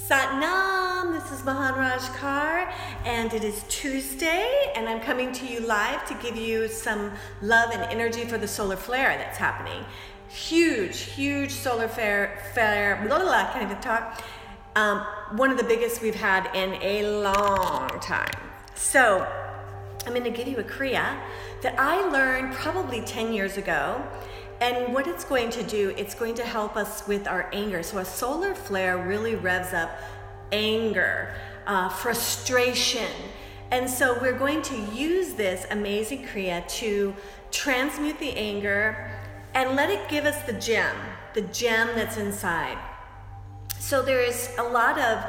Satnam, this is Maharaj Kaur, and it is Tuesday, and I'm coming to you live to give you some love and energy for the solar flare that's happening. Huge solar flare, blah, blah, blah, can't even talk. One of the biggest we've had in a long time. So, I'm going to give you a Kriya that I learned probably 10 years ago. And what it's going to do, it's going to help us with our anger. So a solar flare really revs up anger, frustration. And so we're going to use this amazing Kriya to transmute the anger and let it give us the gem that's inside. So there is a lot of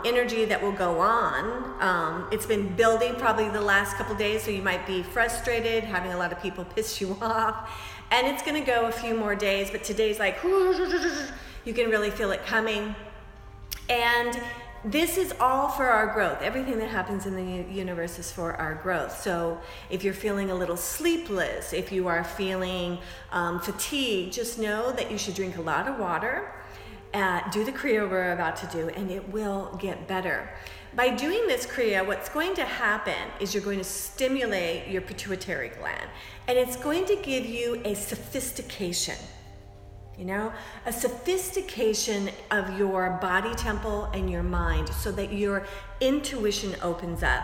energy that will go on. It's been building probably the last couple days, so you might be frustrated, having a lot of people piss you off. And it's gonna go a few more days, but today's like, you can really feel it coming. And this is all for our growth. Everything that happens in the universe is for our growth. So if you're feeling a little sleepless, if you are feeling fatigued, just know that you should drink a lot of water. Do the Kriya we're about to do, and it will get better. By doing this Kriya, what's going to happen is you're going to stimulate your pituitary gland, and it's going to give you a sophistication, a sophistication of your body temple and your mind so that your intuition opens up.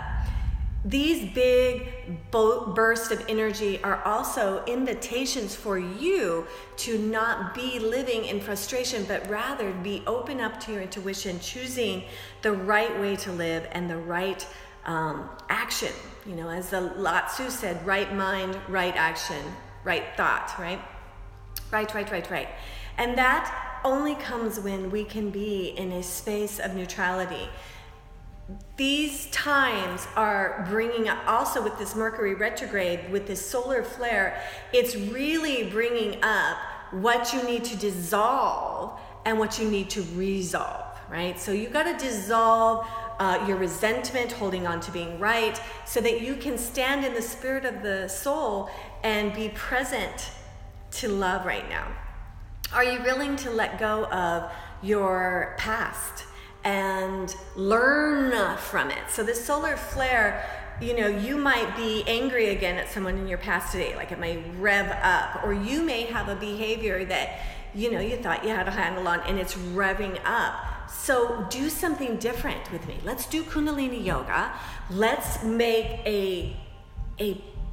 These big bursts of energy are also invitations for you to not be living in frustration, but rather be open up to your intuition, choosing the right way to live and the right action. As the Lao Tzu said, right mind, right action, right thought, right? Right. And that only comes when we can be in a space of neutrality. These times are bringing up, also with this Mercury retrograde, with this solar flare, it's really bringing up what you need to dissolve and what you need to resolve, right? So you got to dissolve your resentment, holding on to being right, so that you can stand in the spirit of the soul and be present to love right now. Are you willing to let go of your past and learn from it? So this solar flare, you might be angry again at someone in your past today, like it may rev up, or you may have a behavior that, you thought you had a handle on and it's revving up. So do something different with me. Let's do Kundalini Yoga. Let's make a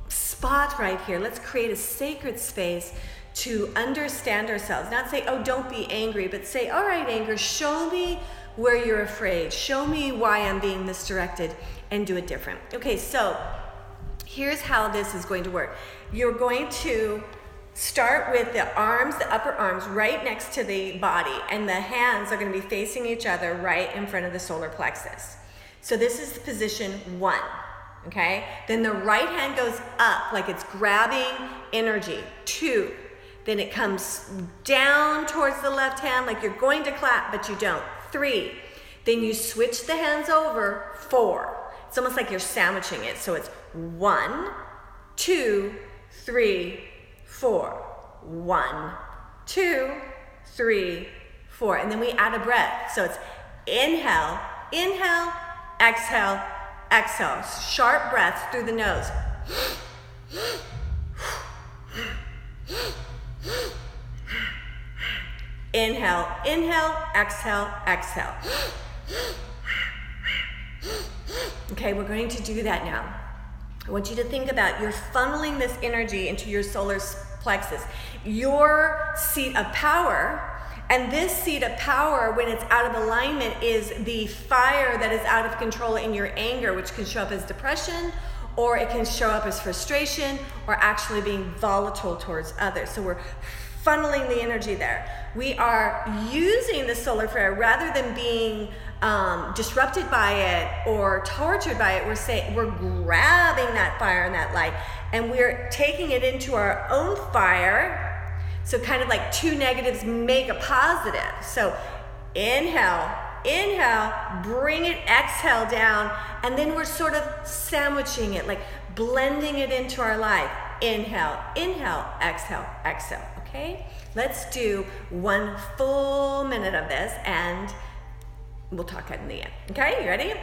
spot right here. Let's create a sacred space to understand ourselves. Not say, oh, don't be angry, but say, all right, anger, show me where you're afraid. Show me why I'm being misdirected, and do it different. Okay, so here's how this is going to work. You're going to start with the arms, the upper arms, right next to the body, and the hands are going to be facing each other right in front of the solar plexus. So this is position 1, okay? Then the right hand goes up like it's grabbing energy. 2. Then it comes down towards the left hand like you're going to clap, but you don't. 3. Then you switch the hands over. 4. It's almost like you're sandwiching it. So it's 1, 2, 3, 4. 1, 2, 3, 4. And then we add a breath. So it's inhale, exhale, exhale. Sharp breaths through the nose. Inhale, exhale, exhale. Okay, we're going to do that now. I want you to think about, you're funneling this energy into your solar plexus, your seat of power. And this seat of power, when it's out of alignment, is the fire that is out of control in your anger, which can show up as depression, or it can show up as frustration, or actually being volatile towards others. So we're funneling the energy there. We are using the solar flare rather than being disrupted by it or tortured by it. We're grabbing that fire and that light, and we're taking it into our own fire. So kind of like 2 negatives make a positive. So inhale, bring it, exhale down, and then we're sort of sandwiching it, like blending it into our life. Inhale, exhale, exhale. Okay, let's do 1 full minute of this, and We'll talk in the end. Okay, you ready?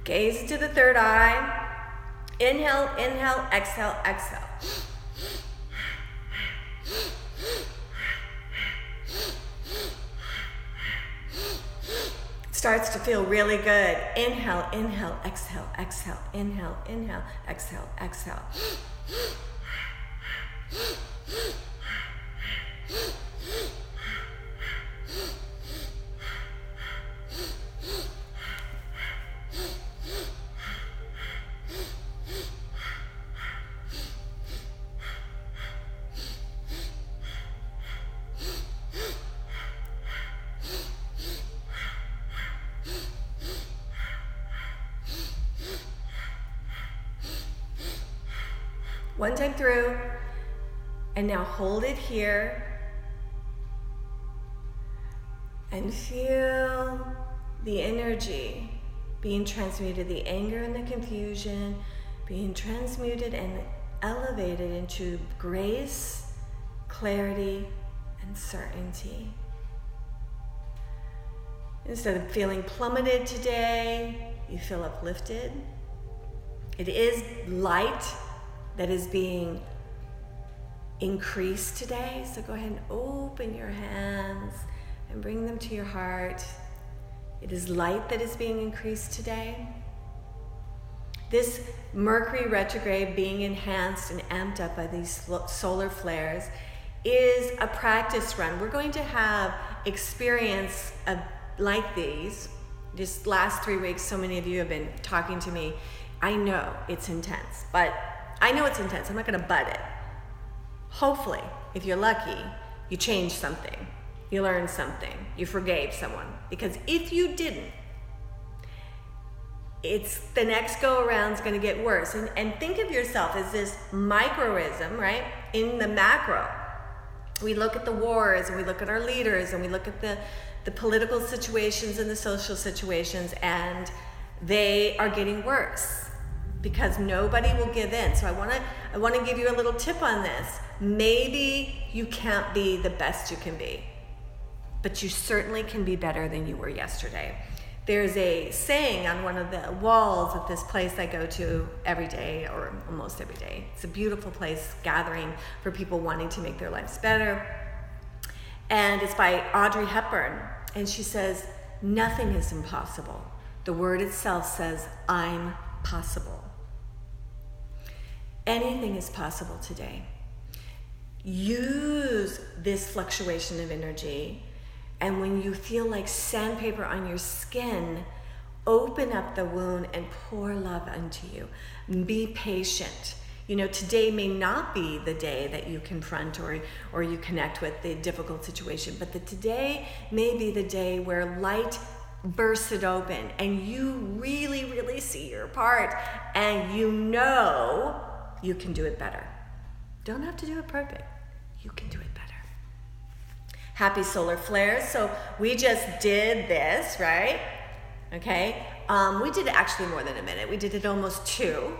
Gaze into the third eye. Inhale, inhale, exhale, exhale. Starts to feel really good. Inhale, inhale, exhale, exhale. Inhale, inhale, exhale, exhale. One time through, and now hold it here and feel the energy being transmuted, the anger and the confusion being transmuted and elevated into grace, clarity, and certainty. Instead of feeling plummeted today, you feel uplifted. It is light that is being increased today. So go ahead and open your hands and bring them to your heart. It is light that is being increased today. This Mercury retrograde being enhanced and amped up by these solar flares is a practice run. We're going to have experience like these. This last 3 weeks, so many of you have been talking to me. I know it's intense, but I'm not gonna butt it. Hopefully, if you're lucky, you changed something, you learned something, you forgave someone. Because if you didn't, it's the next go around is gonna get worse. And think of yourself as this microism, right? In the macro, we look at the wars and we look at our leaders and we look at the political situations and the social situations, and they are getting worse because nobody will give in. So I want to give you a little tip on this. Maybe you can't be the best you can be, but you certainly can be better than you were yesterday. There's a saying on one of the walls at this place I go to every day, or almost every day. It's a beautiful place, gathering for people wanting to make their lives better. And it's by Audrey Hepburn. And she says, nothing is impossible. The word itself says, I'm possible. Anything is possible today. Use this fluctuation of energy, and when you feel like sandpaper on your skin, open up the wound and pour love unto you. Be patient. You know, today may not be the day that you confront or you connect with the difficult situation, but today may be the day where light bursts it open and you really, really see your part, and you know you can do it better. Don't have to do it perfect. You can do it better. Happy solar flares. So we just did this, right? Okay. We did it actually more than a minute. We did it almost 2.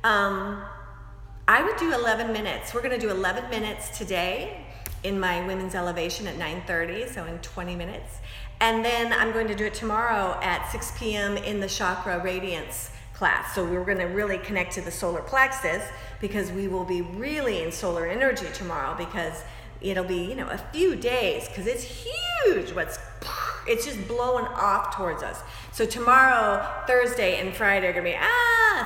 I would do 11 minutes. We're going to do 11 minutes today in my women's elevation at 9:30, so in 20 minutes. And then I'm going to do it tomorrow at 6 p.m. in the Chakra Radiance class. So we're going to really connect to the solar plexus, because we will be really in solar energy tomorrow, because it'll be, you know, a few days, because it's huge. It's just blowing off towards us. So tomorrow, Thursday, and Friday are going to be,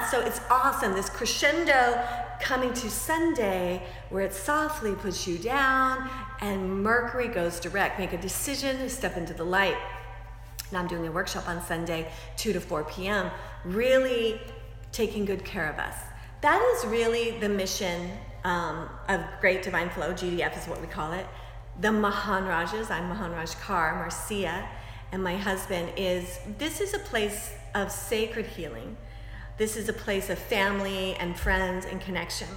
so it's awesome. This crescendo coming to Sunday, where it softly puts you down and Mercury goes direct. Make a decision, step into the light. Now I'm doing a workshop on Sunday, 2 to 4 p.m., really taking good care of us. That is really the mission of Great Divine Flow. GDF is what we call it. the Mahanrajas. I'm Mahanraj Kaur, Marcia, and my husband this is a place of sacred healing. This is a place of family and friends and connection.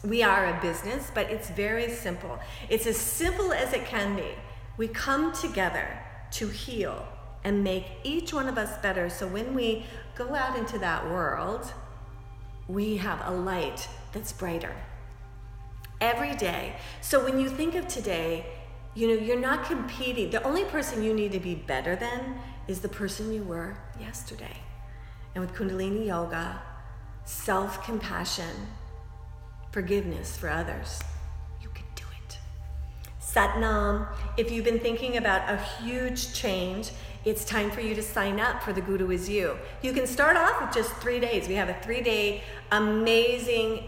We are a business, but it's very simple. It's as simple as it can be. We come together to heal and make each one of us better, so when we go out into that world, we have a light that's brighter every day. So when you think of today, you're not competing. The only person you need to be better than is the person you were yesterday. And with Kundalini Yoga, self-compassion, forgiveness for others, you can do it. Satnam, if you've been thinking about a huge change, it's time for you to sign up for The Guru Is You. You can start off with just 3 days. We have a 3-day amazing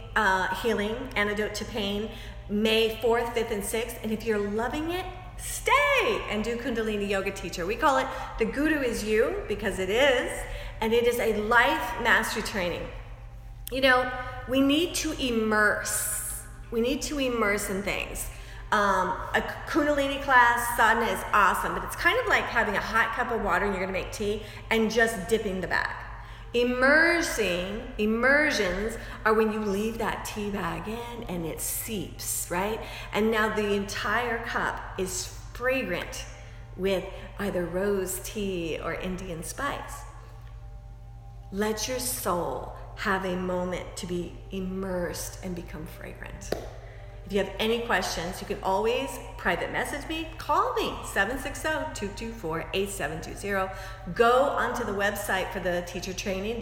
healing, antidote to pain, May 4th, 5th, and 6th. And if you're loving it, stay and do Kundalini Yoga Teacher. We call it The Guru Is You because it is, and it is a life mastery training. We need to immerse. We need to immerse in things. A Kundalini class, sadhana is awesome, but it's kind of like having a hot cup of water and you're going to make tea and just dipping the bag. Immersions are when you leave that tea bag in and it seeps, right? And now the entire cup is fragrant with either rose tea or Indian spice. Let your soul have a moment to be immersed and become fragrant. If you have any questions, you can always private message me, call me, 760-224-8720. Go onto the website for the teacher training.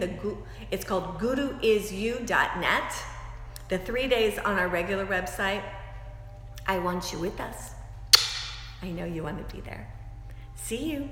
It's called guruisyou.net. The 3 days on our regular website. I want you with us. I know you want to be there. See you.